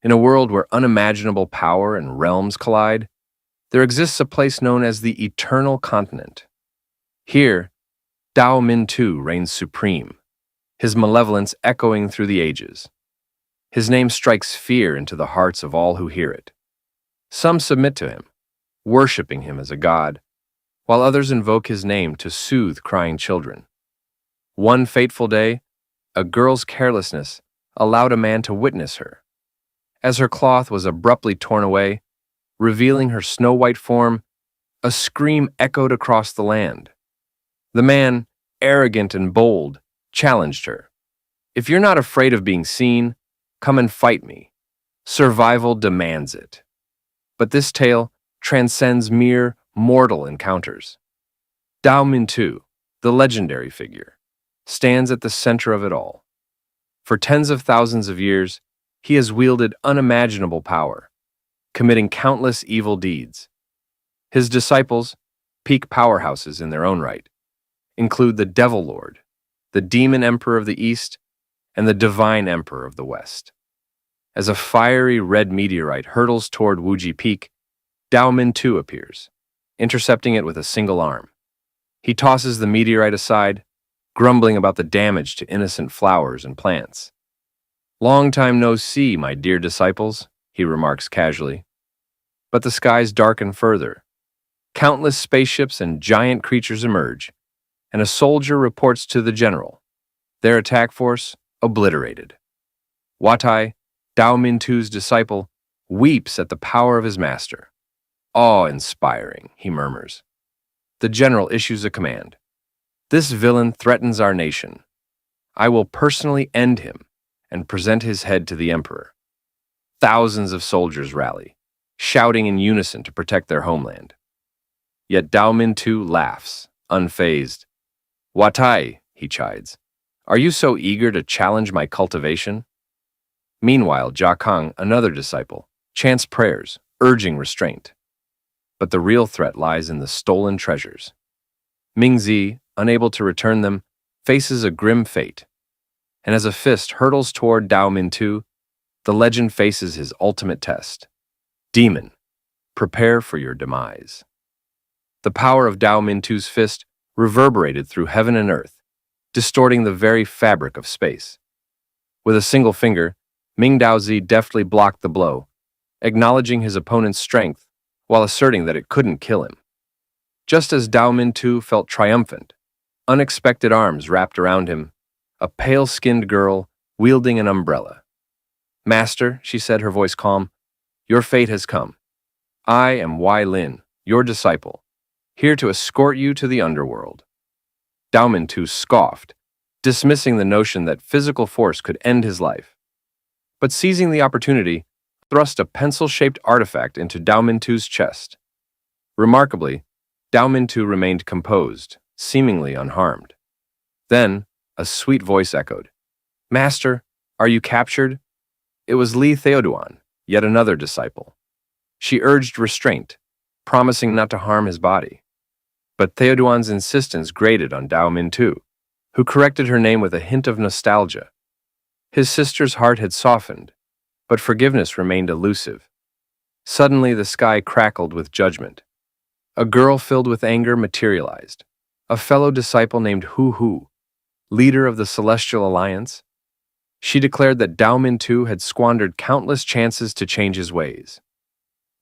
In a world where unimaginable power and realms collide, there exists a place known as the Eternal Continent. Here, Dao Min Tu reigns supreme, his malevolence echoing through the ages. His name strikes fear into the hearts of all who hear it. Some submit to him, worshipping him as a god, while others invoke his name to soothe crying children. One fateful day, a girl's carelessness allowed a man to witness her. As her cloth was abruptly torn away, revealing her snow-white form, a scream echoed across the land. The man, arrogant and bold, challenged her. "If you're not afraid of being seen, come and fight me. Survival demands it." But this tale transcends mere mortal encounters. Dao Min Tu, the legendary figure, stands at the center of it all. For tens of thousands of years, he has wielded unimaginable power, committing countless evil deeds. His disciples, peak powerhouses in their own right, include the Devil Lord, the Demon Emperor of the East, and the Divine Emperor of the West. As a fiery red meteorite hurtles toward Wuji Peak, Dao Min Tu appears, intercepting it with a single arm. He tosses the meteorite aside, grumbling about the damage to innocent flowers and plants. "Long time no see, my dear disciples," he remarks casually. But the skies darken further. Countless spaceships and giant creatures emerge, and a soldier reports to the general. Their attack force obliterated. Watai, Dao Min Tu's disciple, weeps at the power of his master. "Awe-inspiring," he murmurs. The general issues a command. "This villain threatens our nation. I will personally end him and present his head to the emperor." Thousands of soldiers rally, shouting in unison to protect their homeland. Yet Dao Min Tu laughs, unfazed. "Watai," he chides, "are you so eager to challenge my cultivation?" Meanwhile, Jia Kang, another disciple, chants prayers, urging restraint. But the real threat lies in the stolen treasures. Mingzi, unable to return them, faces a grim fate. And as a fist hurtles toward Dao Min Tu, the legend faces his ultimate test. "Demon, prepare for your demise." The power of Dao Min Tu's fist reverberated through heaven and earth, distorting the very fabric of space. With a single finger, Ming Daozi deftly blocked the blow, acknowledging his opponent's strength while asserting that it couldn't kill him. Just as Dao Min Tu felt triumphant, unexpected arms wrapped around him, a pale-skinned girl wielding an umbrella. "Master," she said, her voice calm, "your fate has come. I am Wai Lin, your disciple, here to escort you to the underworld." Dao Min Tu scoffed, dismissing the notion that physical force could end his life. But seizing the opportunity, thrust a pencil-shaped artifact into Dao Min Tu's chest. Remarkably, Dao Min Tu remained composed, seemingly unharmed. Then, a sweet voice echoed, "Master, are you captured?" It was Li Theoduan, yet another disciple. She urged restraint, promising not to harm his body. But Theoduan's insistence grated on Dao Min Tu, who corrected her name with a hint of nostalgia. His sister's heart had softened, but forgiveness remained elusive. Suddenly the sky crackled with judgment. A girl filled with anger materialized, a fellow disciple named Hu Hu, leader of the Celestial Alliance. She declared that Dao Min Tu had squandered countless chances to change his ways.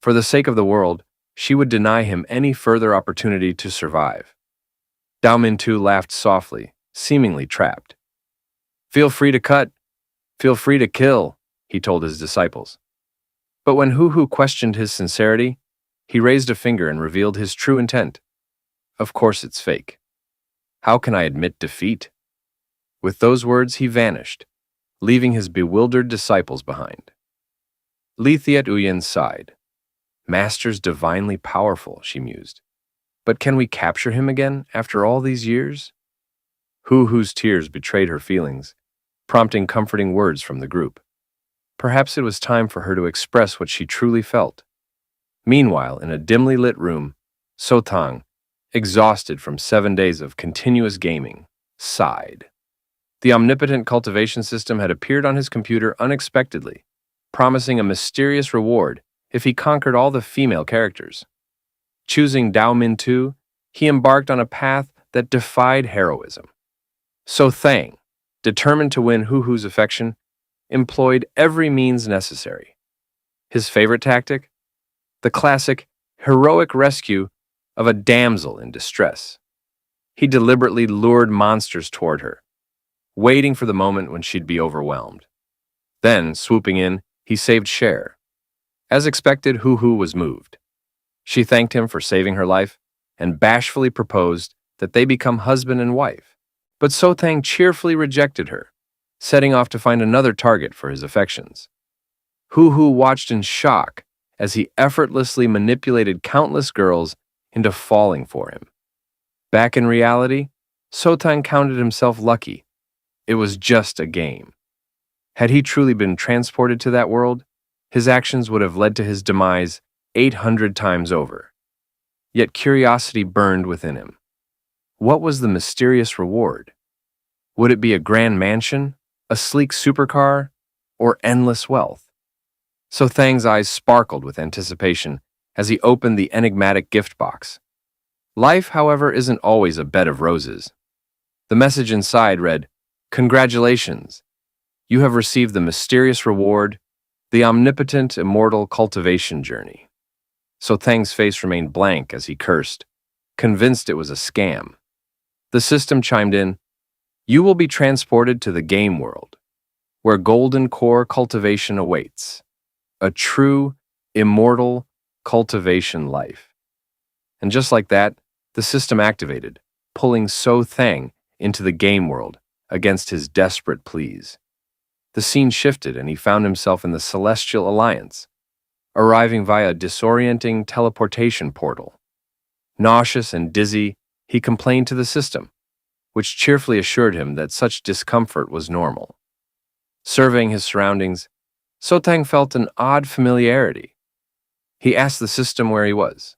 For the sake of the world, she would deny him any further opportunity to survive. Dao Min Tu laughed softly, seemingly trapped. "Feel free to cut. Feel free to kill," he told his disciples. But when Hu Hu questioned his sincerity, he raised a finger and revealed his true intent. "Of course it's fake. How can I admit defeat?" With those words, he vanished, leaving his bewildered disciples behind. Li Thiet-Uyen sighed. "Master's divinely powerful," she mused. "But can we capture him again after all these years?" Hu Hu's tears betrayed her feelings, prompting comforting words from the group. Perhaps it was time for her to express what she truly felt. Meanwhile, in a dimly lit room, So Tang, exhausted from 7 days of continuous gaming, sighed. The omnipotent cultivation system had appeared on his computer unexpectedly, promising a mysterious reward if he conquered all the female characters. Choosing Dao Min Tu, he embarked on a path that defied heroism. So Thang, determined to win Hu Hu's affection, employed every means necessary. His favorite tactic? The classic heroic rescue of a damsel in distress. He deliberately lured monsters toward her, waiting for the moment when she'd be overwhelmed. Then, swooping in, he saved Cher. As expected, Hu Hu was moved. She thanked him for saving her life and bashfully proposed that they become husband and wife. But So Thang cheerfully rejected her, setting off to find another target for his affections. Hu Hu watched in shock as he effortlessly manipulated countless girls into falling for him. Back in reality, So Thang counted himself lucky. It was just a game. Had he truly been transported to that world, his actions would have led to his demise 800 times over. Yet curiosity burned within him. What was the mysterious reward? Would it be a grand mansion, a sleek supercar, or endless wealth? So Thang's eyes sparkled with anticipation as he opened the enigmatic gift box. Life, however, isn't always a bed of roses. The message inside read, "Congratulations! You have received the mysterious reward, the omnipotent immortal cultivation journey." So Thang's face remained blank as he cursed, convinced it was a scam. The system chimed in, "You will be transported to the game world, where golden core cultivation awaits. A true, immortal cultivation life." And just like that, the system activated, pulling So Thang into the game world against his desperate pleas. The scene shifted and he found himself in the Celestial Alliance, arriving via a disorienting teleportation portal. Nauseous and dizzy, he complained to the system, which cheerfully assured him that such discomfort was normal. Surveying his surroundings, So Thang felt an odd familiarity. He asked the system where he was.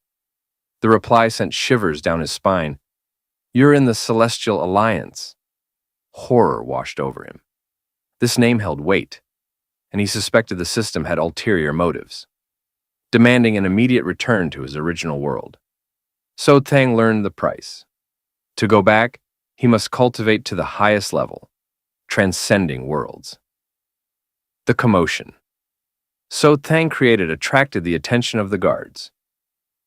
The reply sent shivers down his spine. "You're in the Celestial Alliance." Horror washed over him. This name held weight, and he suspected the system had ulterior motives, demanding an immediate return to his original world. So Thang learned the price. To go back, he must cultivate to the highest level, transcending worlds. The commotion So Thang created attracted the attention of the guards.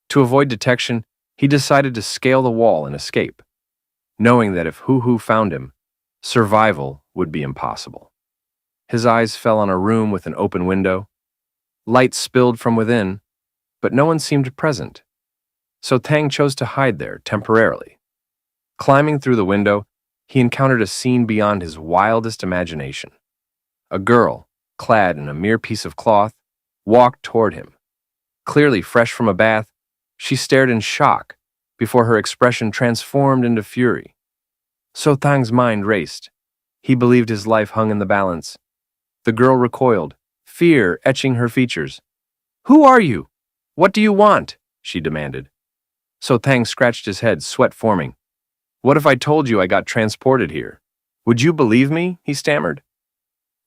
To avoid detection, he decided to scale the wall and escape, knowing that if Hu Hu found him, survival would be impossible. His eyes fell on a room with an open window. Light spilled from within, but no one seemed present. So Thang chose to hide there temporarily. Climbing through the window, he encountered a scene beyond his wildest imagination. A girl, clad in a mere piece of cloth, walked toward him. Clearly fresh from a bath, she stared in shock before her expression transformed into fury. So Thang's mind raced. He believed his life hung in the balance. The girl recoiled, fear etching her features. "Who are you? What do you want?" she demanded. So Thang scratched his head, sweat forming. "What if I told you I got transported here? Would you believe me?" he stammered.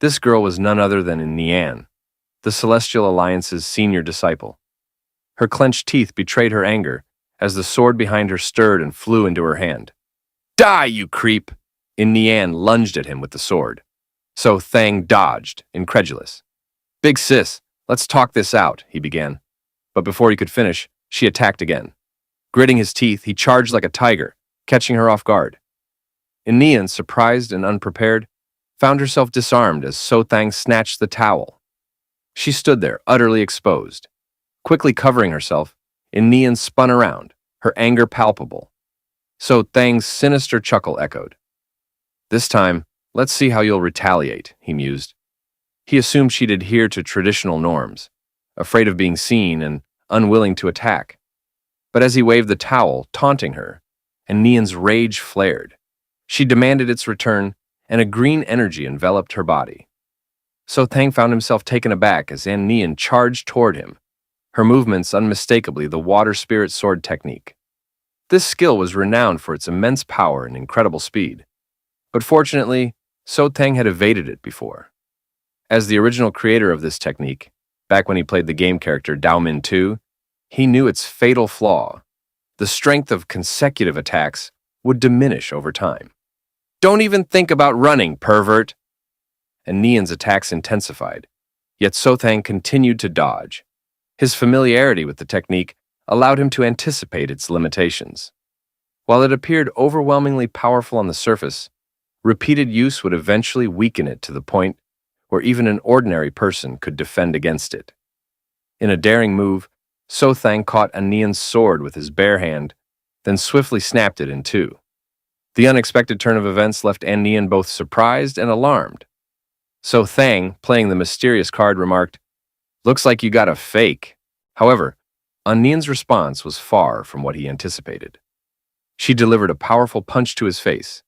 This girl was none other than Nian, the Celestial Alliance's senior disciple. Her clenched teeth betrayed her anger as the sword behind her stirred and flew into her hand. "Die, you creep!" Nian lunged at him with the sword. So Thang dodged, incredulous. "Big sis, let's talk this out," he began. But before he could finish, she attacked again. Gritting his teeth, he charged like a tiger, catching her off guard. Nian, surprised and unprepared, found herself disarmed as So Thang snatched the towel. She stood there, utterly exposed. Quickly covering herself, Nian spun around, her anger palpable. So Thang's sinister chuckle echoed. "This time, let's see how you'll retaliate," he mused. He assumed she'd adhere to traditional norms, afraid of being seen and unwilling to attack. But as he waved the towel, taunting her, Nian's rage flared. She demanded its return, and a green energy enveloped her body. So Thang found himself taken aback as Nian charged toward him, her movements unmistakably the water spirit sword technique. This skill was renowned for its immense power and incredible speed. But fortunately, So Thang had evaded it before. As the original creator of this technique, back when he played the game character Dao Min 2, he knew its fatal flaw. The strength of consecutive attacks would diminish over time. "Don't even think about running, pervert!" And Nian's attacks intensified, yet Sothang continued to dodge. His familiarity with the technique allowed him to anticipate its limitations. While it appeared overwhelmingly powerful on the surface, repeated use would eventually weaken it to the point where even an ordinary person could defend against it. In a daring move, Sothang caught Nian's sword with his bare hand, then swiftly snapped it in two. The unexpected turn of events left Nian both surprised and alarmed. Sothang, playing the mysterious card, remarked, "Looks like you got a fake." However, Nian's response was far from what he anticipated. She delivered a powerful punch to his face,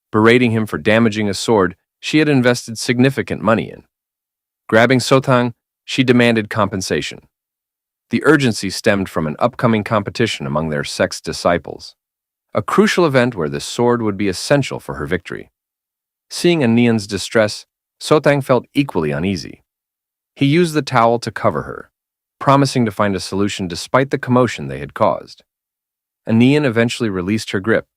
berating him for damaging a sword she had invested significant money in. Grabbing Sothang, she demanded compensation. The urgency stemmed from an upcoming competition among their sect's disciples, a crucial event where the sword would be essential for her victory. Seeing Nian's distress, Sothang felt equally uneasy. He used the towel to cover her, promising to find a solution despite the commotion they had caused. Nian eventually released her grip,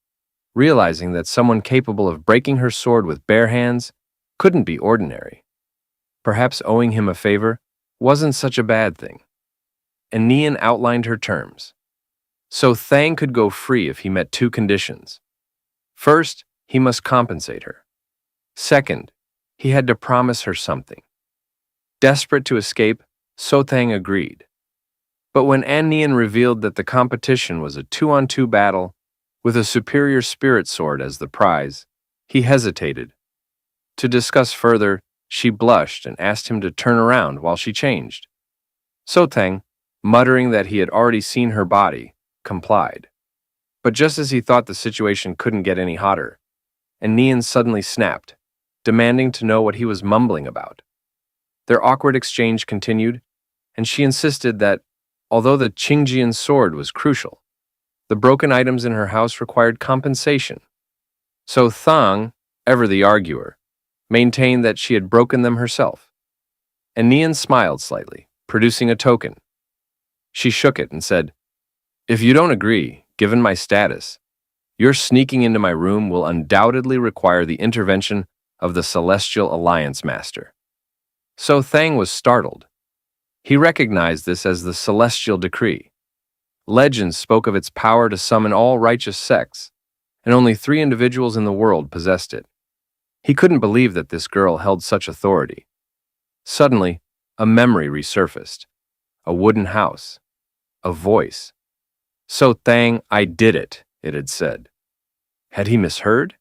realizing that someone capable of breaking her sword with bare hands couldn't be ordinary. Perhaps owing him a favor wasn't such a bad thing. Nian outlined her terms. Sothang could go free if he met two conditions. First, he must compensate her. Second, he had to promise her something. Desperate to escape, Sothang agreed. But when Nian revealed that the competition was a 2-on-2 battle with a superior spirit sword as the prize, he hesitated. To discuss further, she blushed and asked him to turn around while she changed. Sothang, muttering that he had already seen her body, complied. But just as he thought the situation couldn't get any hotter, Nian suddenly snapped, demanding to know what he was mumbling about. Their awkward exchange continued, and she insisted that, although the Qingjian sword was crucial, the broken items in her house required compensation. Sothang, ever the arguer, maintained that she had broken them herself. Nian smiled slightly, producing a token. She shook it and said, "If you don't agree, given my status, your sneaking into my room will undoubtedly require the intervention of the Celestial Alliance Master." Sothang was startled. He recognized this as the Celestial Decree. Legends spoke of its power to summon all righteous sects, and only 3 individuals in the world possessed it. He couldn't believe that this girl held such authority. Suddenly, a memory resurfaced. A wooden house. A voice. "Sothang, I did it," it had said. Had he misheard?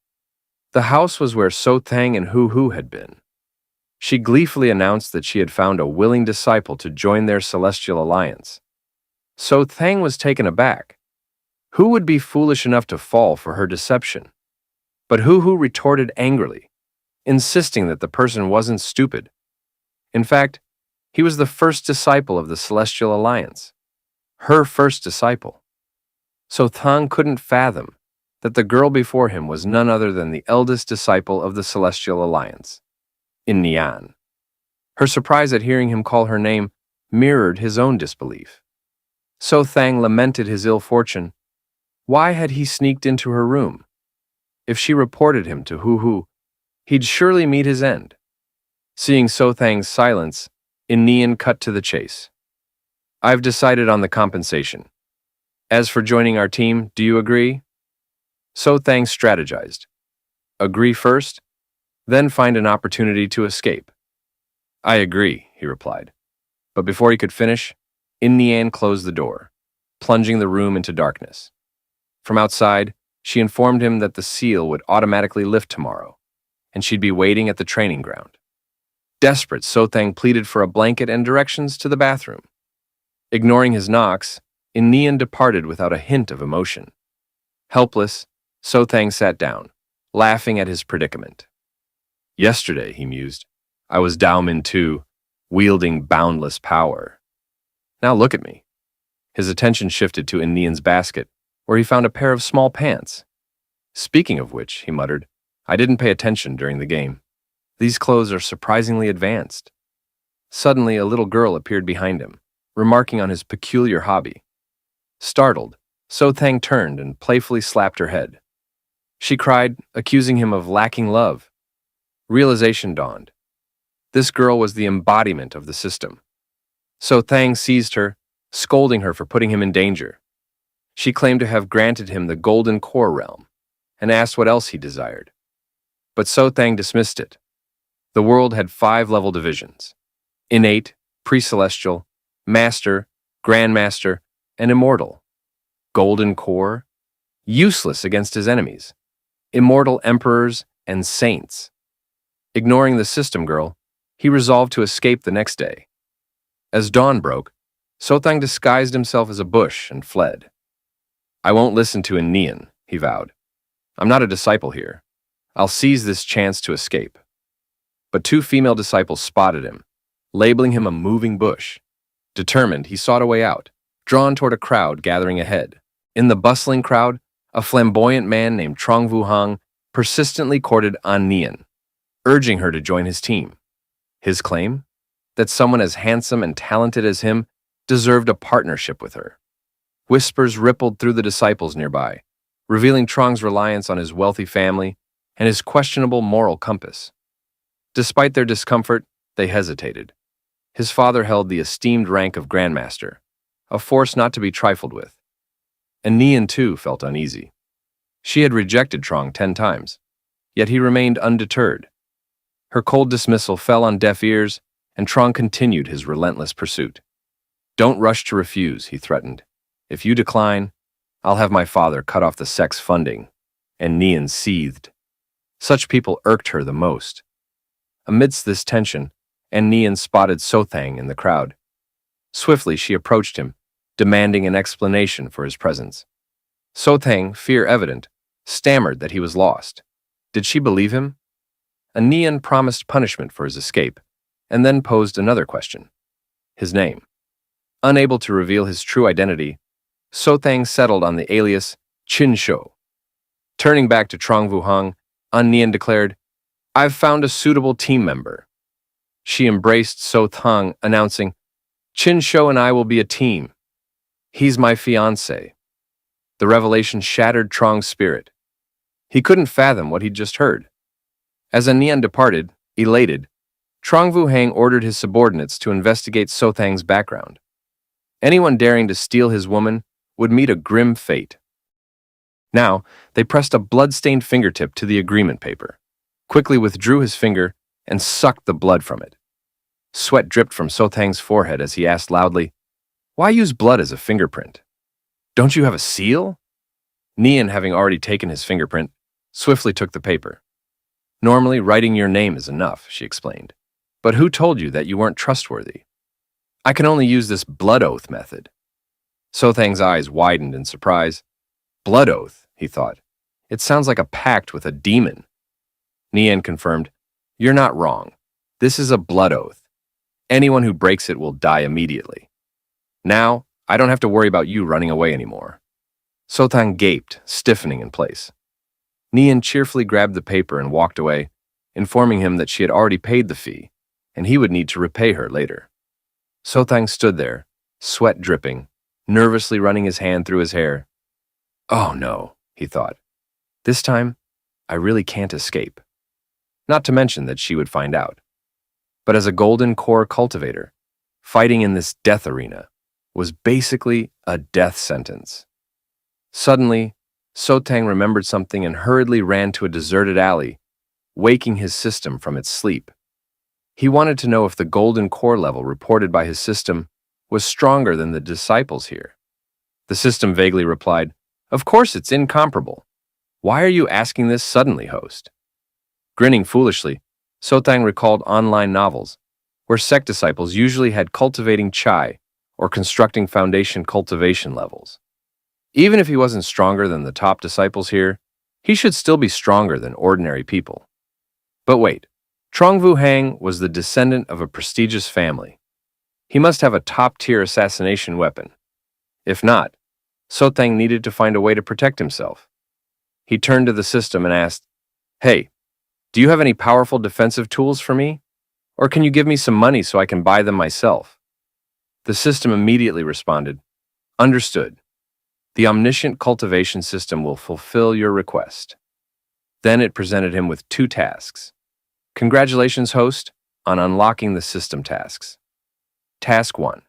The house was where Sothang and Hu had been. She gleefully announced that she had found a willing disciple to join their celestial alliance. Sothang was taken aback. Who would be foolish enough to fall for her deception? But Hu retorted angrily, insisting that the person wasn't stupid. In fact, he was the first disciple of the Celestial Alliance. Her first disciple. Sothang couldn't fathom that the girl before him was none other than the eldest disciple of the Celestial Alliance, Nian. Her surprise at hearing him call her name mirrored his own disbelief. Sothang lamented his ill fortune. Why had he sneaked into her room? If she reported him to Hu, he'd surely meet his end. Seeing Sothang's silence, Nian cut to the chase. "I've decided on the compensation. As for joining our team, do you agree?" Sothang strategized. "Agree first, then find an opportunity to escape." "I agree," he replied. But before he could finish, Nian closed the door, plunging the room into darkness. From outside, she informed him that the seal would automatically lift tomorrow, and she'd be waiting at the training ground. Desperate, Sothang pleaded for a blanket and directions to the bathroom. Ignoring his knocks, Nian departed without a hint of emotion. Helpless, Sothang sat down, laughing at his predicament. "Yesterday," he mused, "I was Dao Min 2, wielding boundless power. Now look at me." His attention shifted to Nian's basket, where he found a pair of small pants. "Speaking of which," he muttered, "I didn't pay attention during the game. These clothes are surprisingly advanced." Suddenly, a little girl appeared behind him, remarking on his peculiar hobby. Startled, So Thang turned and playfully slapped her head. She cried, accusing him of lacking love. Realization dawned. This girl was the embodiment of the system. So Thang seized her, scolding her for putting him in danger. She claimed to have granted him the Golden Core realm, and asked what else he desired. But So Thang dismissed it. The world had 5 level divisions: innate, pre-celestial, master, grandmaster, and immortal. Golden Core? Useless against his enemies. Immortal emperors and saints. Ignoring the system girl, he resolved to escape the next day. As dawn broke, So Thang disguised himself as a bush and fled. I won't listen to a Neon, he vowed. I'm not a disciple here. I'll seize this chance to escape. But 2 female disciples spotted him, labeling him a moving bush. Determined, he sought a way out, drawn toward a crowd gathering ahead. In the bustling crowd, a flamboyant man named Trong Vu Hang persistently courted An Nian, urging her to join his team. His claim? That someone as handsome and talented as him deserved a partnership with her. Whispers rippled through the disciples nearby, revealing Trong's reliance on his wealthy family and his questionable moral compass. Despite their discomfort, they hesitated. His father held the esteemed rank of Grandmaster, a force not to be trifled with. And Nian, too, felt uneasy. She had rejected Trong 10 times, yet he remained undeterred. Her cold dismissal fell on deaf ears, and Trong continued his relentless pursuit. Don't rush to refuse, he threatened. If you decline, I'll have my father cut off the sex funding. And Nian seethed. Such people irked her the most. Amidst this tension, An Nian spotted So Thang in the crowd. Swiftly she approached him, demanding an explanation for his presence. So Thang, fear evident, stammered that he was lost. Did she believe him? An Nian promised punishment for his escape, and then posed another question. His name. Unable to reveal his true identity, So Thang settled on the alias Qin Shou. Turning back to Trong Vu Hang, An Nian declared, I've found a suitable team member. She embraced So Thang, announcing, Qin Shou and I will be a team. He's my fiancé. The revelation shattered Trong's spirit. He couldn't fathom what he'd just heard. As An Nian departed, elated, Trong Vu Hang ordered his subordinates to investigate So Thang's background. Anyone daring to steal his woman would meet a grim fate. Now, they pressed a blood-stained fingertip to the agreement paper, quickly withdrew his finger, and sucked the blood from it. Sweat dripped from So Thang's forehead as he asked loudly, Why use blood as a fingerprint? Don't you have a seal? Nian, having already taken his fingerprint, swiftly took the paper. Normally, writing your name is enough, she explained. But who told you that you weren't trustworthy? I can only use this blood oath method. So Thang's eyes widened in surprise. Blood oath, he thought. It sounds like a pact with a demon. Nian confirmed, You're not wrong. This is a blood oath. Anyone who breaks it will die immediately. Now, I don't have to worry about you running away anymore. So Thang gaped, stiffening in place. Nian cheerfully grabbed the paper and walked away, informing him that she had already paid the fee, and he would need to repay her later. So Thang stood there, sweat dripping, nervously running his hand through his hair. Oh no, he thought. This time, I really can't escape. Not to mention that she would find out. But as a Golden Core cultivator, fighting in this death arena was basically a death sentence. Suddenly, So Thang remembered something and hurriedly ran to a deserted alley, waking his system from its sleep. He wanted to know if the Golden Core level reported by his system was stronger than the disciples here. The system vaguely replied, Of course it's incomparable. Why are you asking this suddenly, host? Grinning foolishly, So Thang recalled online novels, where sect disciples usually had cultivating chai or constructing foundation cultivation levels. Even if he wasn't stronger than the top disciples here, he should still be stronger than ordinary people. But wait, Trong Vu Hang was the descendant of a prestigious family. He must have a top-tier assassination weapon. If not, So Thang needed to find a way to protect himself. He turned to the system and asked, Hey, do you have any powerful defensive tools for me? Or can you give me some money so I can buy them myself? The system immediately responded, Understood. The omniscient cultivation system will fulfill your request. Then it presented him with 2 tasks. Congratulations, host, on unlocking the system tasks. Task 1.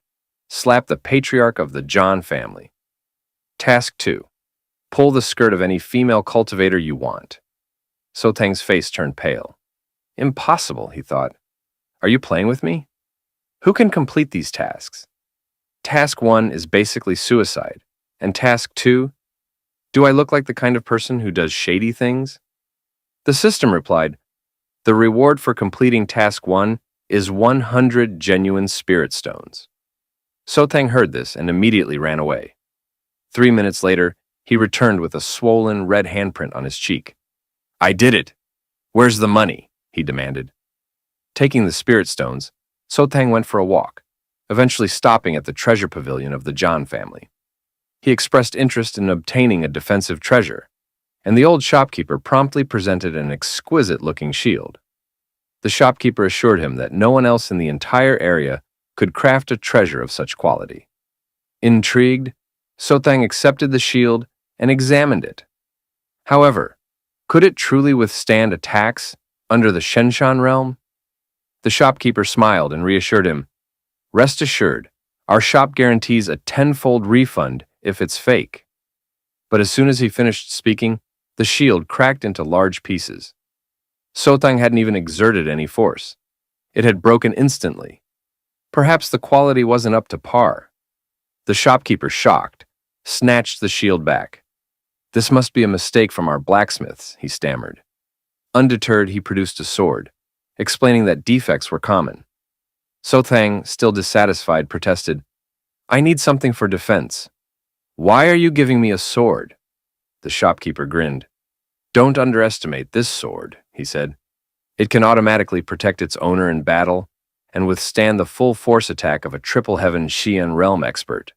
Slap the patriarch of the Jang family. Task 2. Pull the skirt of any female cultivator you want. Sotang's face turned pale. Impossible, he thought. Are you playing with me? Who can complete these tasks? Task 1 is basically suicide. And Task 2? Do I look like the kind of person who does shady things? The system replied, The reward for completing Task 1 is 100 genuine spirit stones. Sotang heard this and immediately ran away. 3 minutes later, he returned with a swollen red handprint on his cheek. I did it! Where's the money? He demanded. Taking the spirit stones, Sotang went for a walk, eventually stopping at the treasure pavilion of the Jang family. He expressed interest in obtaining a defensive treasure, and the old shopkeeper promptly presented an exquisite-looking shield. The shopkeeper assured him that no one else in the entire area could craft a treasure of such quality. Intrigued, Sotang accepted the shield and examined it. However, could it truly withstand attacks under the Shenshan realm? The shopkeeper smiled and reassured him, Rest assured, our shop guarantees a 10-fold refund if it's fake. But as soon as he finished speaking, the shield cracked into large pieces. Sotang hadn't even exerted any force. It had broken instantly. Perhaps the quality wasn't up to par. The shopkeeper, shocked, snatched the shield back. This must be a mistake from our blacksmiths, he stammered. Undeterred, he produced a sword, explaining that defects were common. Sotang, still dissatisfied, protested, I need something for defense. Why are you giving me a sword? The shopkeeper grinned. Don't underestimate this sword, he said. It can automatically protect its owner in battle and withstand the full force attack of a triple heaven Xian realm expert.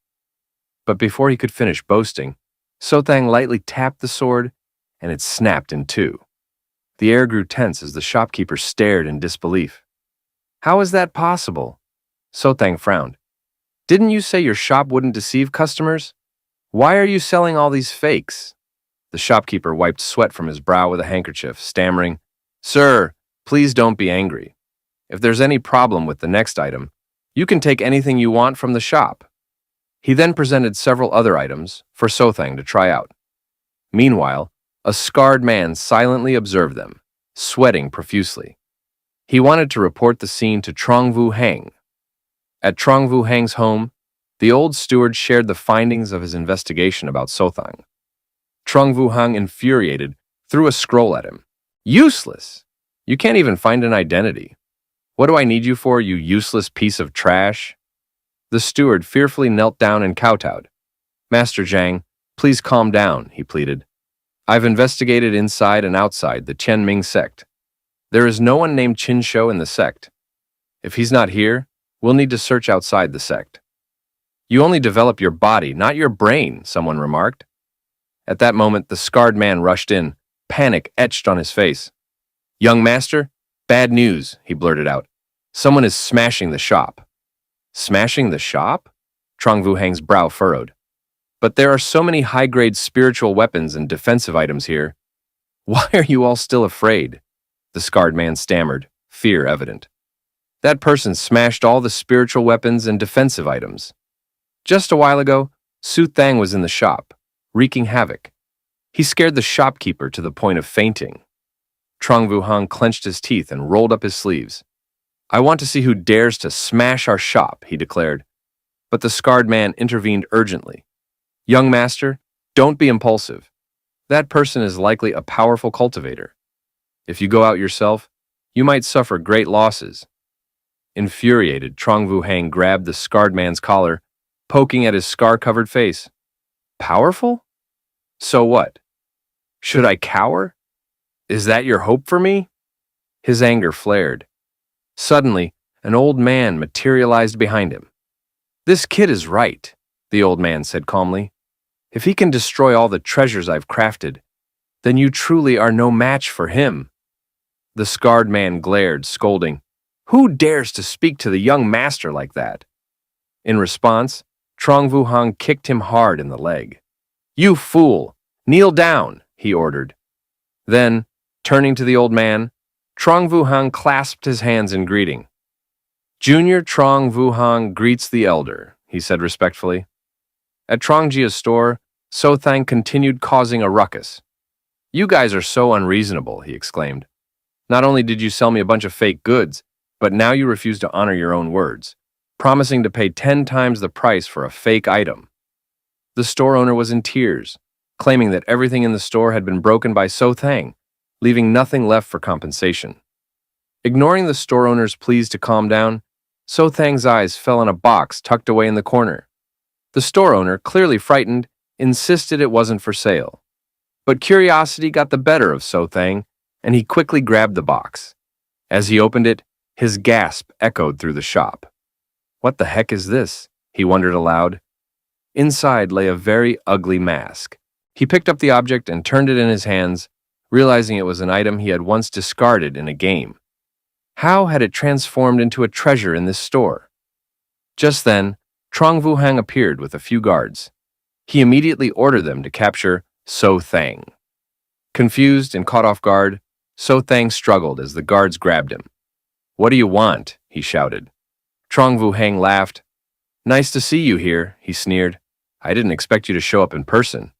But before he could finish boasting, Sotang lightly tapped the sword, and it snapped in 2. The air grew tense as the shopkeeper stared in disbelief. How is that possible? Sotang frowned. Didn't you say your shop wouldn't deceive customers? Why are you selling all these fakes? The shopkeeper wiped sweat from his brow with a handkerchief, stammering, Sir, please don't be angry. If there's any problem with the next item, you can take anything you want from the shop. He then presented several other items for Sotang to try out. Meanwhile, a scarred man silently observed them, sweating profusely. He wanted to report the scene to Trong Hang. At Trong Hang's home, the old steward shared the findings of his investigation about Sotang. Trong Hang, infuriated, threw a scroll at him. Useless! You can't even find an identity. What do I need you for, you useless piece of trash? The steward fearfully knelt down and kowtowed. Master Zhang, please calm down, he pleaded. I've investigated inside and outside the Qianming sect. There is no one named Qin Shou in the sect. If he's not here, we'll need to search outside the sect. You only develop your body, not your brain, someone remarked. At that moment, the scarred man rushed in, panic etched on his face. Young master, bad news, he blurted out. Someone is smashing the shop. Smashing the shop? Trong Hang's brow furrowed. But there are so many high-grade spiritual weapons and defensive items here. Why are you all still afraid? The scarred man stammered, fear evident. That person smashed all the spiritual weapons and defensive items. Just a while ago, Su Thang was in the shop, wreaking havoc. He scared the shopkeeper to the point of fainting. Trong Hang clenched his teeth and rolled up his sleeves. I want to see who dares to smash our shop, he declared. But the scarred man intervened urgently. Young master, don't be impulsive. That person is likely a powerful cultivator. If you go out yourself, you might suffer great losses. Infuriated, Trong Hang grabbed the scarred man's collar, poking at his scar-covered face. Powerful? So what? Should I cower? Is that your hope for me? His anger flared. Suddenly, an old man materialized behind him. This kid is right, the old man said calmly. If he can destroy all the treasures I've crafted, then you truly are no match for him. The scarred man glared, scolding. Who dares to speak to the young master like that? In response, Trong Vuhang kicked him hard in the leg. You fool! Kneel down, he ordered. Then, turning to the old man, Trong Vuhang clasped his hands in greeting. Junior Trong Vuhang greets the elder, he said respectfully. At Tran Gia Store, So Thang continued causing a ruckus. You guys are so unreasonable, he exclaimed. Not only did you sell me a bunch of fake goods, but now you refuse to honor your own words, promising to pay 10 times the price for a fake item. The store owner was in tears, claiming that everything in the store had been broken by So Thang, leaving nothing left for compensation. Ignoring the store owner's pleas to calm down, So Thang's eyes fell on a box tucked away in the corner. The store owner, clearly frightened, insisted it wasn't for sale. But curiosity got the better of So Thang, and he quickly grabbed the box. As he opened it, his gasp echoed through the shop. What the heck is this? He wondered aloud. Inside lay a very ugly mask. He picked up the object and turned it in his hands, realizing it was an item he had once discarded in a game. How had it transformed into a treasure in this store? Just then, Trong Vuhang appeared with a few guards. He immediately ordered them to capture So Thang. Confused and caught off guard, So Thang struggled as the guards grabbed him. What do you want? He shouted. Trong Vuhang laughed. Nice to see you here, he sneered. I didn't expect you to show up in person.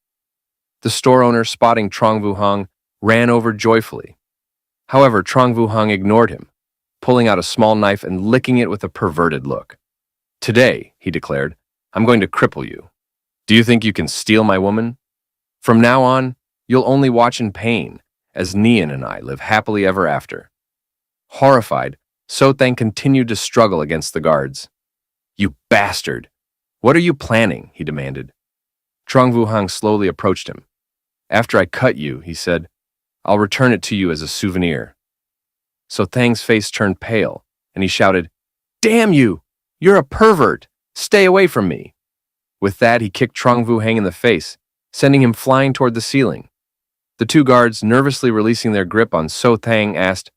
The store owner, spotting Trong Vuhang, ran over joyfully. However, Trong Vuhang ignored him, pulling out a small knife and licking it with a perverted look. Today, he declared, I'm going to cripple you. Do you think you can steal my woman? From now on, you'll only watch in pain as Nian and I live happily ever after. Horrified, So Thang continued to struggle against the guards. You bastard! What are you planning? He demanded. Trong Vuhang slowly approached him. After I cut you, he said, I'll return it to you as a souvenir. So Thang's face turned pale, and he shouted, Damn you! You're a pervert! Stay away from me! With that, he kicked Trong Vuhang in the face, sending him flying toward the ceiling. The two guards, nervously releasing their grip on So Thang, asked,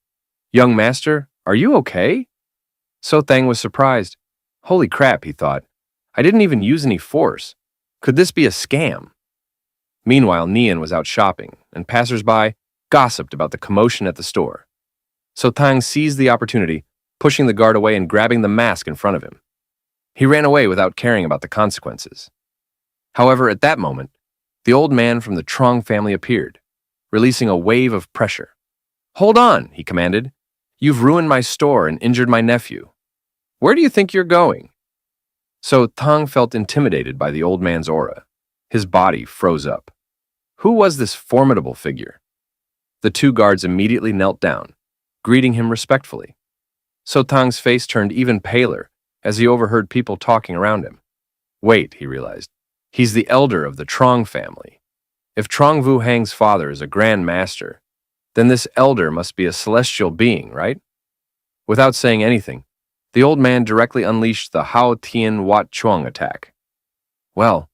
Young master, are you okay? So Thang was surprised. Holy crap, he thought. I didn't even use any force. Could this be a scam? Meanwhile, Nian was out shopping, and passers-by gossiped about the commotion at the store. So Thang seized the opportunity, pushing the guard away and grabbing the mask in front of him. He ran away without caring about the consequences. However, at that moment, the old man from the Trong family appeared, releasing a wave of pressure. Hold on, he commanded. You've ruined my store and injured my nephew. Where do you think you're going? So Thang felt intimidated by the old man's aura. His body froze up. Who was this formidable figure? The two guards immediately knelt down, greeting him respectfully. So Thang's face turned even paler as he overheard people talking around him. Wait, he realized. He's the elder of the Trong family. If Trong Vuhang's father is a grand master, then this elder must be a celestial being, right? Without saying anything, the old man directly unleashed the Hao Tian Wat Chuang attack. Well,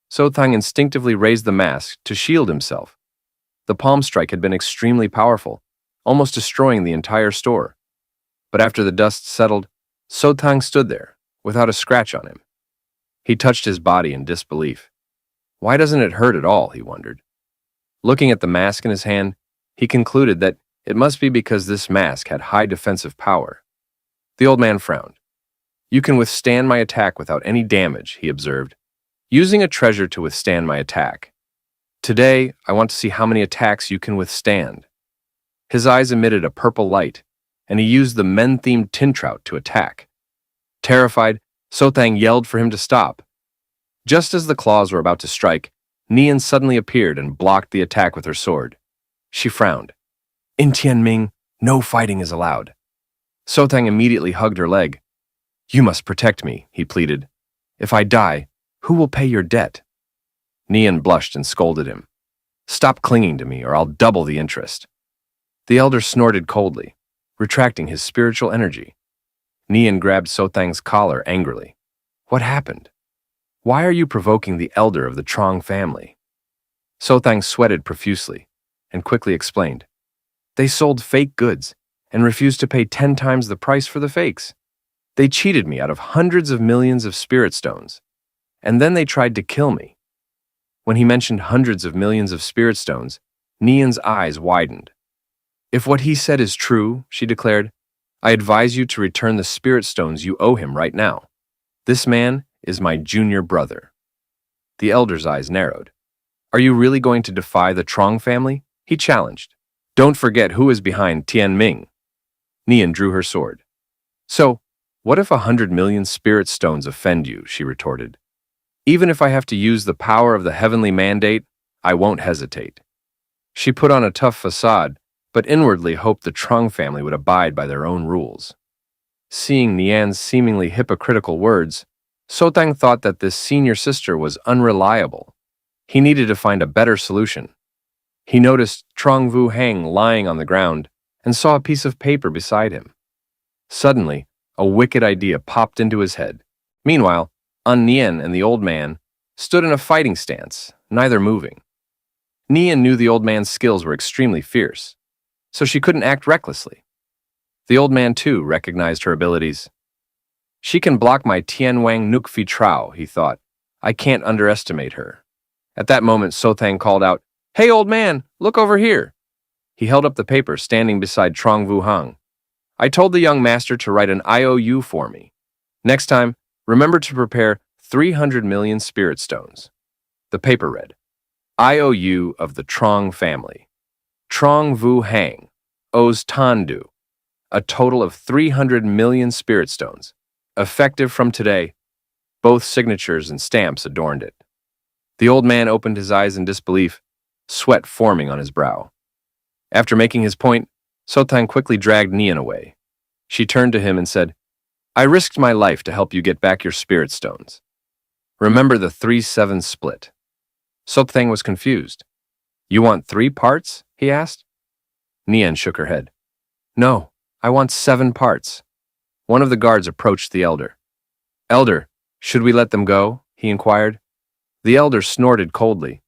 So Thang instinctively raised the mask to shield himself. The palm strike had been extremely powerful, almost destroying the entire store. But after the dust settled, So Thang stood there, without a scratch on him. He touched his body in disbelief. Why doesn't it hurt at all, he wondered. Looking at the mask in his hand, he concluded that it must be because this mask had high defensive power. The old man frowned. You can withstand my attack without any damage, he observed, using a treasure to withstand my attack. Today, I want to see how many attacks you can withstand. His eyes emitted a purple light, and he used the men-themed tin trout to attack. Terrified, So Thang yelled for him to stop. Just as the claws were about to strike, Nian suddenly appeared and blocked the attack with her sword. She frowned. In Tianming, no fighting is allowed. So Thang immediately hugged her leg. You must protect me, he pleaded. If I die, who will pay your debt? Nian blushed and scolded him. Stop clinging to me or I'll double the interest. The elder snorted coldly, retracting his spiritual energy. Nian grabbed So Thang's collar angrily. What happened? Why are you provoking the elder of the Trong family? So Thang sweated profusely and quickly explained. They sold fake goods, and refused to pay 10 times the price for the fakes. They cheated me out of hundreds of millions of spirit stones, and then they tried to kill me. When he mentioned hundreds of millions of spirit stones, Nian's eyes widened. If what he said is true, she declared, I advise you to return the spirit stones you owe him right now. This man is my junior brother. The elder's eyes narrowed. Are you really going to defy the Trong family? He challenged. Don't forget who is behind Tianming. Nian drew her sword. So, what if 100 million spirit stones offend you? She retorted. Even if I have to use the power of the heavenly mandate, I won't hesitate. She put on a tough facade, but inwardly hoped the Trong family would abide by their own rules. Seeing Nian's seemingly hypocritical words, Sotang thought that this senior sister was unreliable. He needed to find a better solution. He noticed Trong Vu Hang lying on the ground and saw a piece of paper beside him. Suddenly, a wicked idea popped into his head. Meanwhile, An Nian and the old man stood in a fighting stance, neither moving. Nian knew the old man's skills were extremely fierce, so she couldn't act recklessly. The old man, too, recognized her abilities. She can block my Tianwang Nukfi Trao, he thought. I can't underestimate her. At that moment, Sothang called out, Hey, old man, look over here. He held up the paper standing beside Trong Vu Hang. I told the young master to write an IOU for me. Next time, remember to prepare 300 million spirit stones. The paper read, IOU of the Trong family. Trong Vu Hang owes Tandu a total of 300 million spirit stones. Effective from today. Both signatures and stamps adorned it. The old man opened his eyes in disbelief, sweat forming on his brow. After making his point, Sotang quickly dragged Nian away. She turned to him and said, I risked my life to help you get back your spirit stones. Remember the 3-7 split. Sotang was confused. You want 3 parts? He asked. Nian shook her head. No, I want 7 parts. One of the guards approached the elder. Elder, should we let them go? He inquired. The elder snorted coldly.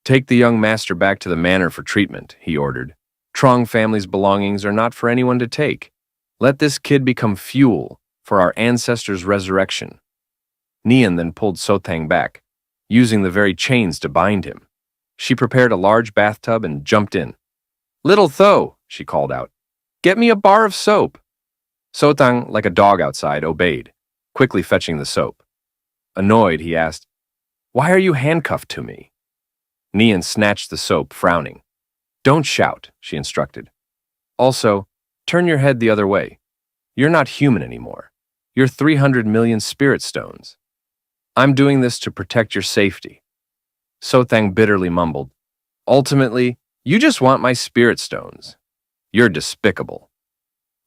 Take the young master back to the manor for treatment, he ordered. Trong family's belongings are not for anyone to take. Let this kid become fuel for our ancestors' resurrection. Nian then pulled Sotang back, using the very chains to bind him. She prepared a large bathtub and jumped in. Little Tho, she called out, get me a bar of soap. Sotang, like a dog outside, obeyed, quickly fetching the soap. Annoyed, he asked, Why are you handcuffed to me? Nian snatched the soap, frowning. Don't shout, she instructed. Also, turn your head the other way. You're not human anymore. You're 300 million spirit stones. I'm doing this to protect your safety. Sothang bitterly mumbled. Ultimately, you just want my spirit stones. You're despicable.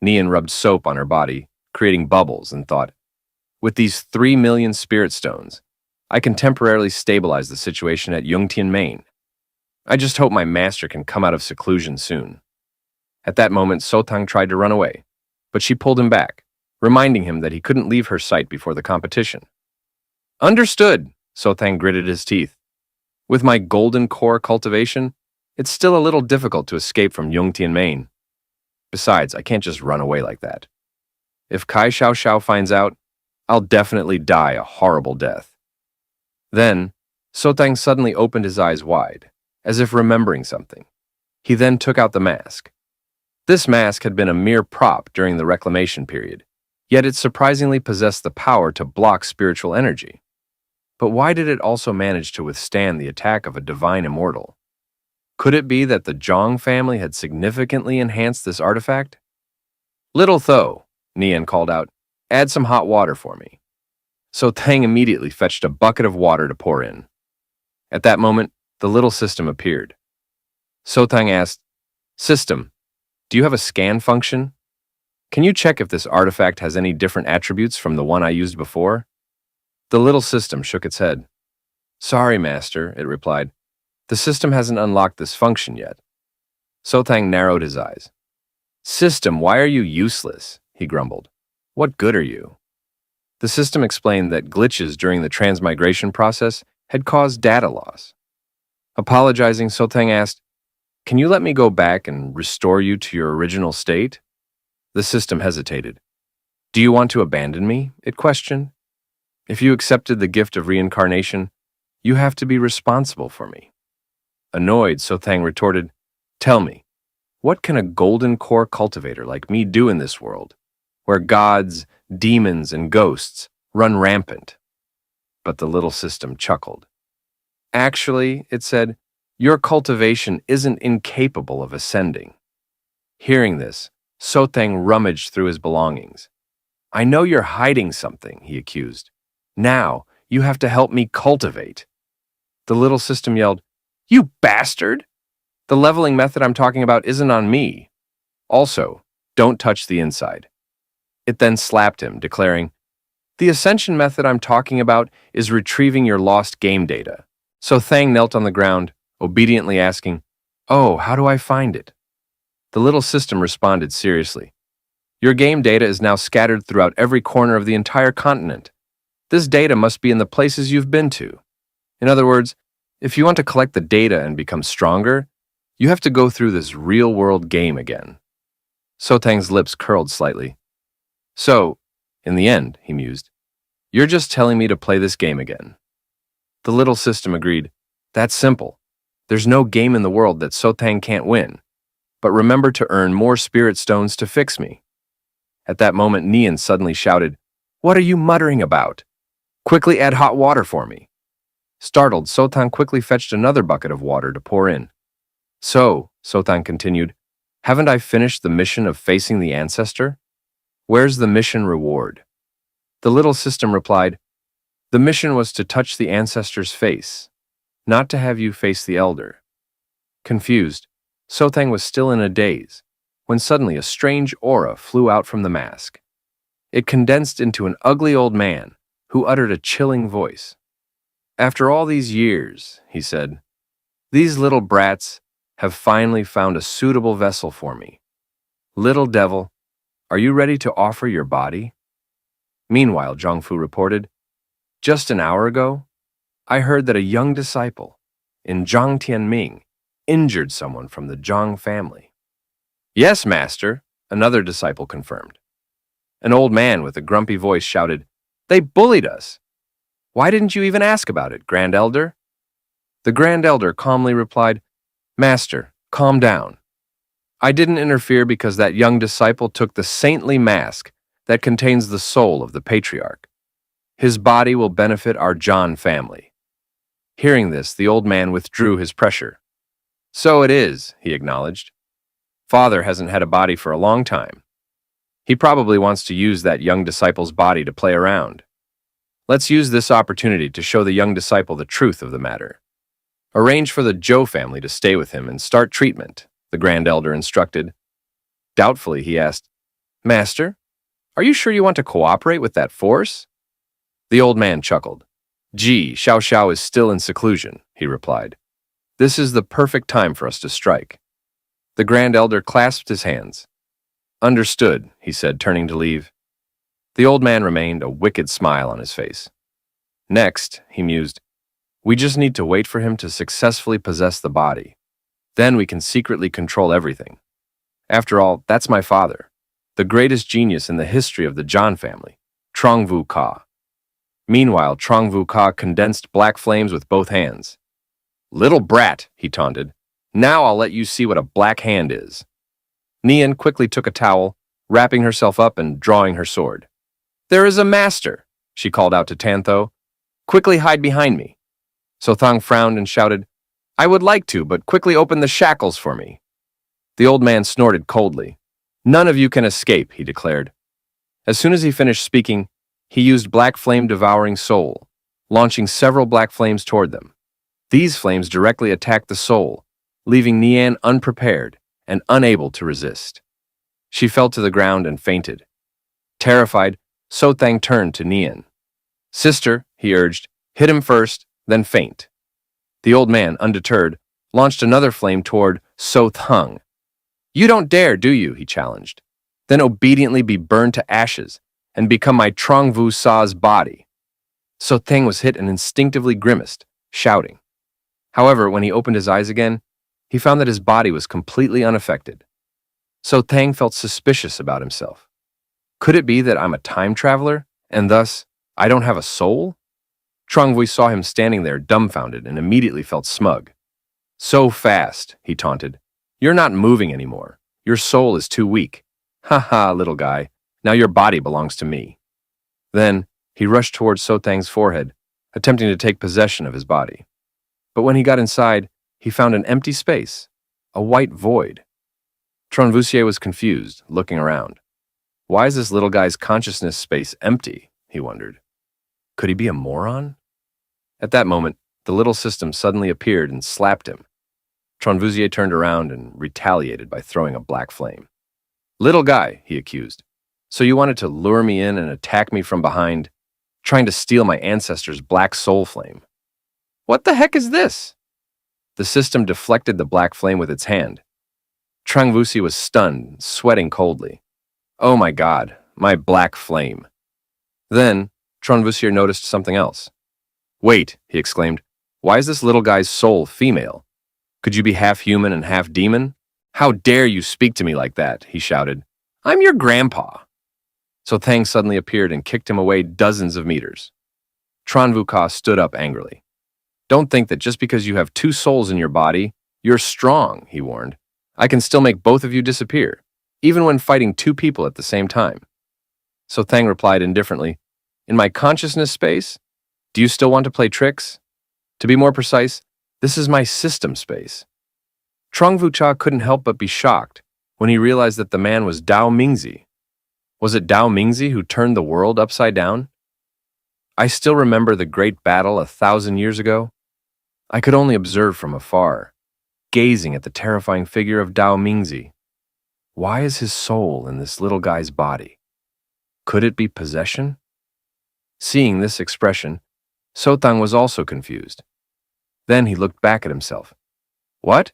Nian rubbed soap on her body, creating bubbles, and thought, with these 3 million spirit stones, I can temporarily stabilize the situation at Yungtian, Maine. I just hope my master can come out of seclusion soon. At that moment, Sotang tried to run away, but she pulled him back, reminding him that he couldn't leave her sight before the competition. Understood, Sotang gritted his teeth. With my golden core cultivation, it's still a little difficult to escape from Yungtian, Maine. Besides, I can't just run away like that. If Kai Xiao finds out, I'll definitely die a horrible death. Then, Sotang suddenly opened his eyes wide, as if remembering something. He then took out the mask. This mask had been a mere prop during the reclamation period, yet it surprisingly possessed the power to block spiritual energy. But why did it also manage to withstand the attack of a divine immortal? Could it be that the Jang family had significantly enhanced this artifact? Little Tho, Nian called out, add some hot water for me. So Tang immediately fetched a bucket of water to pour in. At that moment, the little system appeared. So Tang asked, System, do you have a scan function? Can you check if this artifact has any different attributes from the one I used before? The little system shook its head. Sorry, Master, it replied. The system hasn't unlocked this function yet. Sotang narrowed his eyes. System, why are you useless? He grumbled. What good are you? The system explained that glitches during the transmigration process had caused data loss. Apologizing, Sotang asked, Can you let me go back and restore you to your original state? The system hesitated. Do you want to abandon me? It questioned. If you accepted the gift of reincarnation, you have to be responsible for me. Annoyed, Sothang retorted, Tell me, what can a golden core cultivator like me do in this world, where gods, demons, and ghosts run rampant? But the little system chuckled. Actually, it said, your cultivation isn't incapable of ascending. Hearing this, Sothang rummaged through his belongings. I know you're hiding something, he accused. Now, you have to help me cultivate. The little system yelled, You bastard! The leveling method I'm talking about isn't on me. Also, don't touch the inside. It then slapped him, declaring, The ascension method I'm talking about is retrieving your lost game data. So Thang knelt on the ground, obediently asking, Oh, how do I find it? The little system responded seriously. Your game data is now scattered throughout every corner of the entire continent. This data must be in the places you've been to. In other words, if you want to collect the data and become stronger, you have to go through this real-world game again. Sotang's lips curled slightly. So, in the end, he mused, you're just telling me to play this game again. The little system agreed. That's simple. There's no game in the world that Sotang can't win. But remember to earn more spirit stones to fix me. At that moment, Nian suddenly shouted, What are you muttering about? Quickly add hot water for me. Startled, Sotang quickly fetched another bucket of water to pour in. So, Sotang continued, haven't I finished the mission of facing the ancestor? Where's the mission reward? The little system replied, The mission was to touch the ancestor's face, not to have you face the elder. Confused, Sotang was still in a daze, when suddenly a strange aura flew out from the mask. It condensed into an ugly old man who uttered a chilling voice. After all these years, he said, these little brats have finally found a suitable vessel for me. Little devil, are you ready to offer your body? Meanwhile, Zhongfu reported, just an hour ago, I heard that a young disciple in Zhang Tianming injured someone from the Jang family. Yes, master, another disciple confirmed. An old man with a grumpy voice shouted, They bullied us. Why didn't you even ask about it, Grand Elder? The Grand Elder calmly replied, Master, calm down. I didn't interfere because that young disciple took the saintly mask that contains the soul of the patriarch. His body will benefit our Jang family. Hearing this, the old man withdrew his pressure. So it is, he acknowledged. Father hasn't had a body for a long time. He probably wants to use that young disciple's body to play around. Let's use this opportunity to show the young disciple the truth of the matter. Arrange for the Zhou family to stay with him and start treatment, the Grand Elder instructed. Doubtfully, he asked, Master, are you sure you want to cooperate with that force? The old man chuckled. Gee, Xiao Xiao is still in seclusion, he replied. This is the perfect time for us to strike. The Grand Elder clasped his hands. Understood, he said, turning to leave. The old man remained, a wicked smile on his face. Next, he mused, we just need to wait for him to successfully possess the body. Then we can secretly control everything. After all, that's my father, the greatest genius in the history of the Zhan family, Trongvu Ka. Meanwhile, Trongvu Ka condensed black flames with both hands. Little brat, he taunted. Now I'll let you see what a black hand is. Nian quickly took a towel, wrapping herself up and drawing her sword. There is a master, she called out to Tantho. Quickly hide behind me. Sothang frowned and shouted, I would like to, but quickly open the shackles for me. The old man snorted coldly. None of you can escape, he declared. As soon as he finished speaking, he used Black Flame Devouring Soul, launching several black flames toward them. These flames directly attacked the soul, leaving Nian unprepared and unable to resist. She fell to the ground and fainted. Terrified, Sothang turned to Nian. Sister, he urged, hit him first, then faint. The old man, undeterred, launched another flame toward Sothang. You don't dare, do you? He challenged. Then obediently be burned to ashes and become my Trongvu Sa's body. Sothang was hit and instinctively grimaced, shouting. However, when he opened his eyes again, he found that his body was completely unaffected. So Tang felt suspicious about himself. Could it be that I'm a time traveler, and thus I don't have a soul? Trungvui saw him standing there dumbfounded and immediately felt smug. So fast, he taunted. You're not moving anymore. Your soul is too weak. Ha ha, little guy. Now your body belongs to me. Then he rushed towards Sotang's forehead, attempting to take possession of his body. But when he got inside, he found an empty space, a white void. Tronvusier was confused, looking around. Why is this little guy's consciousness space empty? He wondered. Could he be a moron? At that moment, the little system suddenly appeared and slapped him. Tronvusier turned around and retaliated by throwing a black flame. Little guy, he accused. So you wanted to lure me in and attack me from behind, trying to steal my ancestor's black soul flame. What the heck is this? The system deflected the black flame with its hand. Trangvusi was stunned, sweating coldly. Oh my God, my black flame. Then, Tronvusier noticed something else. Wait, he exclaimed. Why is this little guy's soul female? Could you be half human and half demon? How dare you speak to me like that, he shouted. I'm your grandpa. So Thang suddenly appeared and kicked him away dozens of meters. Tranvuka stood up angrily. Don't think that just because you have two souls in your body, you're strong, he warned. I can still make both of you disappear, even when fighting two people at the same time. So Thang replied indifferently, In my consciousness space? Do you still want to play tricks? To be more precise, this is my system space. Trungvu Cha couldn't help but be shocked when he realized that the man was Dao Mingzi. Was it Dao Mingzi who turned the world upside down? I still remember the great battle 1,000 years ago. I could only observe from afar, gazing at the terrifying figure of Dao Mingzi. Why is his soul in this little guy's body? Could it be possession? Seeing this expression, Sotang was also confused. Then he looked back at himself. What?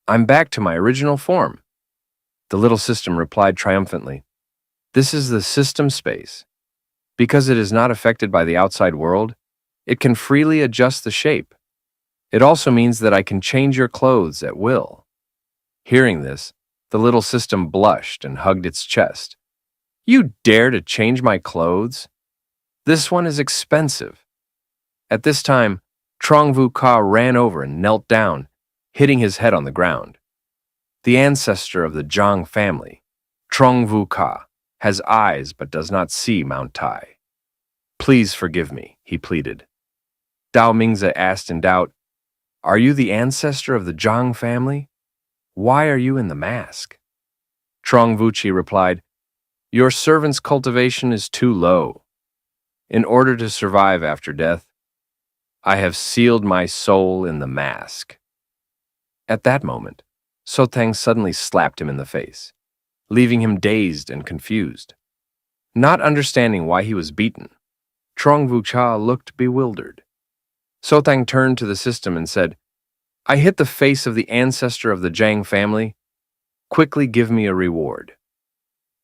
I'm back to my original form. The little system replied triumphantly. This is the system space. Because it is not affected by the outside world, it can freely adjust the shape. It also means that I can change your clothes at will. Hearing this, the little system blushed and hugged its chest. You dare to change my clothes? This one is expensive. At this time, Trongvu Ka ran over and knelt down, hitting his head on the ground. The ancestor of the Jang family, Trongvu Ka, has eyes but does not see Mount Tai. Please forgive me, he pleaded. Dao Mingze asked in doubt, Are you the ancestor of the Jang family? Why are you in the mask? Trongvuchi replied, Your servant's cultivation is too low. In order to survive after death, I have sealed my soul in the mask. At that moment, Sotang suddenly slapped him in the face, leaving him dazed and confused. Not understanding why he was beaten, Trongvu Cha looked bewildered. Sotang turned to the system and said, I hit the face of the ancestor of the Jang family. Quickly give me a reward.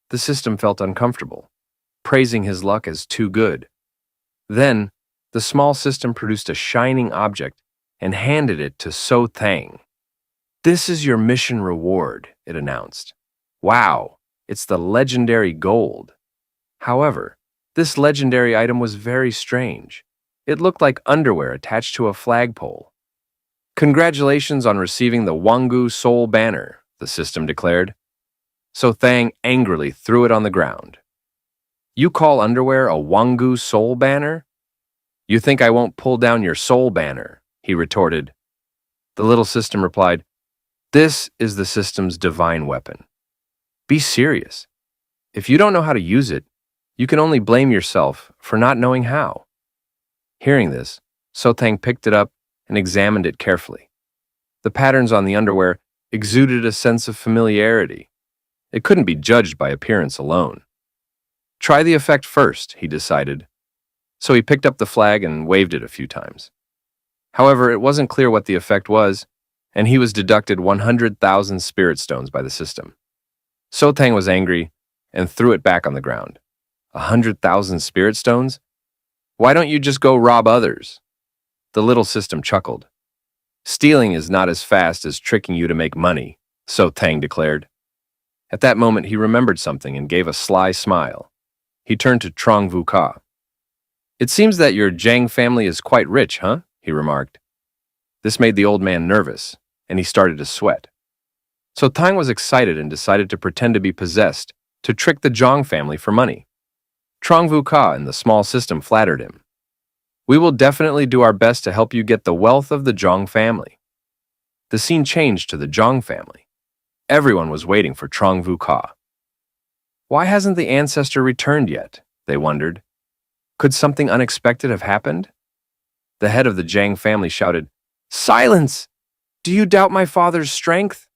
The system felt uncomfortable, praising his luck as too good. Then, the small system produced a shining object and handed it to Sotang. This is your mission reward, it announced. Wow, it's the legendary gold. However, this legendary item was very strange. It looked like underwear attached to a flagpole. Congratulations on receiving the Wangu Soul Banner, the system declared. So Thang angrily threw it on the ground. You call underwear a Wangu Soul Banner? You think I won't pull down your soul banner, he retorted. The little system replied, This is the system's divine weapon. Be serious. If you don't know how to use it, you can only blame yourself for not knowing how. Hearing this, Sotang picked it up and examined it carefully. The patterns on the underwear exuded a sense of familiarity. It couldn't be judged by appearance alone. Try the effect first, he decided. So he picked up the flag and waved it a few times. However, it wasn't clear what the effect was, and he was deducted 100,000 spirit stones by the system. Sotang was angry and threw it back on the ground. 100,000 spirit stones? Why don't you just go rob others? The little system chuckled. Stealing is not as fast as tricking you to make money, Sotang declared. At that moment, he remembered something and gave a sly smile. He turned to Trong Vu Ka. "It seems that your Jang family is quite rich, huh?" he remarked. This made the old man nervous, and he started to sweat. So Tang was excited and decided to pretend to be possessed to trick the Zhang family for money. Trong Vu Ka and the small system flattered him. "We will definitely do our best to help you get the wealth of the Zhang family." The scene changed to the Zhang family. Everyone was waiting for Trong Vu Ka. Why hasn't the ancestor returned yet? They wondered. Could something unexpected have happened? The head of the Zhang family shouted, "Silence! Do you doubt my father's strength?"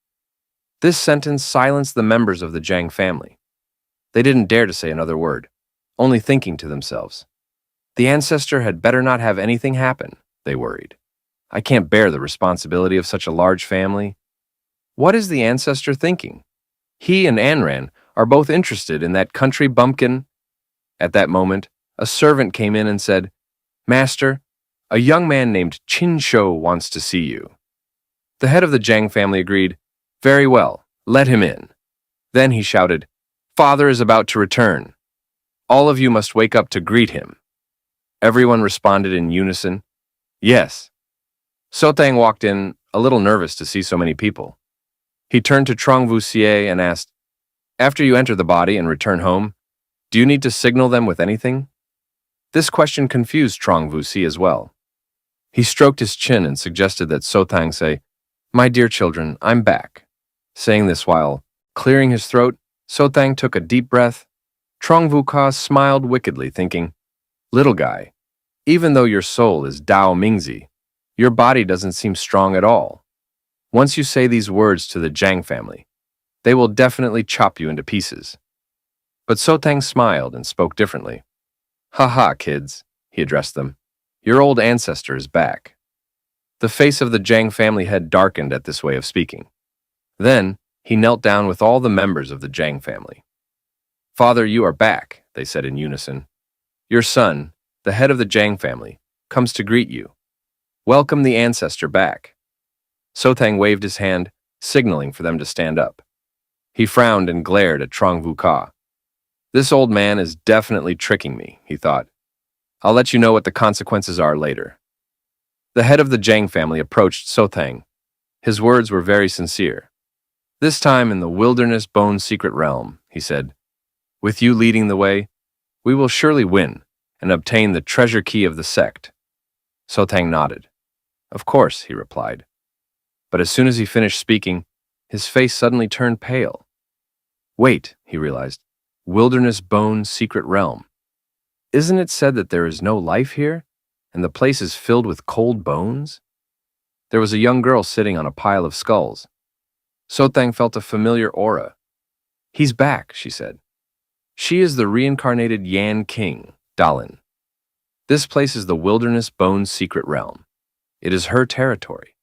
This sentence silenced the members of the Zhang family. They didn't dare to say another word, only thinking to themselves. The ancestor had better not have anything happen, they worried. I can't bear the responsibility of such a large family. What is the ancestor thinking? He and Anran are both interested in that country bumpkin. At that moment, a servant came in and said, "Master, a young man named Qin Shou wants to see you." The head of the Zhang family agreed, "Very well, let him in." Then he shouted, "Father is about to return. All of you must wake up to greet him." Everyone responded in unison, "Yes." Sotang walked in, a little nervous to see so many people. He turned to Trong Vu Xie and asked, "After you enter the body and return home, do you need to signal them with anything?" This question confused Trong Vu Xie as well. He stroked his chin and suggested that Sotang say, "My dear children, I'm back." Saying this while clearing his throat, Sotang took a deep breath. Trong Vu Ka smiled wickedly, thinking, "Little guy, even though your soul is Dao Mingzi, your body doesn't seem strong at all. Once you say these words to the Zhang family, they will definitely chop you into pieces." But Sotang smiled and spoke differently. "Ha ha, kids," he addressed them. "Your old ancestor is back." The face of the Zhang family head darkened at this way of speaking. Then, he knelt down with all the members of the Zhang family. "Father, you are back," they said in unison. "Your son, the head of the Zhang family, comes to greet you. Welcome the ancestor back." Sotang waved his hand, signaling for them to stand up. He frowned and glared at Trong Vu Ka. "This old man is definitely tricking me," he thought. "I'll let you know what the consequences are later." The head of the Zhang family approached Sotang. His words were very sincere. "This time in the wilderness bone secret realm," he said, "with you leading the way, we will surely win and obtain the treasure key of the sect." Sotang nodded. "Of course," he replied. But as soon as he finished speaking, his face suddenly turned pale. "Wait," he realized, "wilderness bone secret realm. Isn't it said that there is no life here, and the place is filled with cold bones?" There was a young girl sitting on a pile of skulls. Sotang felt a familiar aura. "He's back," she said. "She is the reincarnated Yan King, Dalin. This place is the wilderness bone secret realm. It is her territory.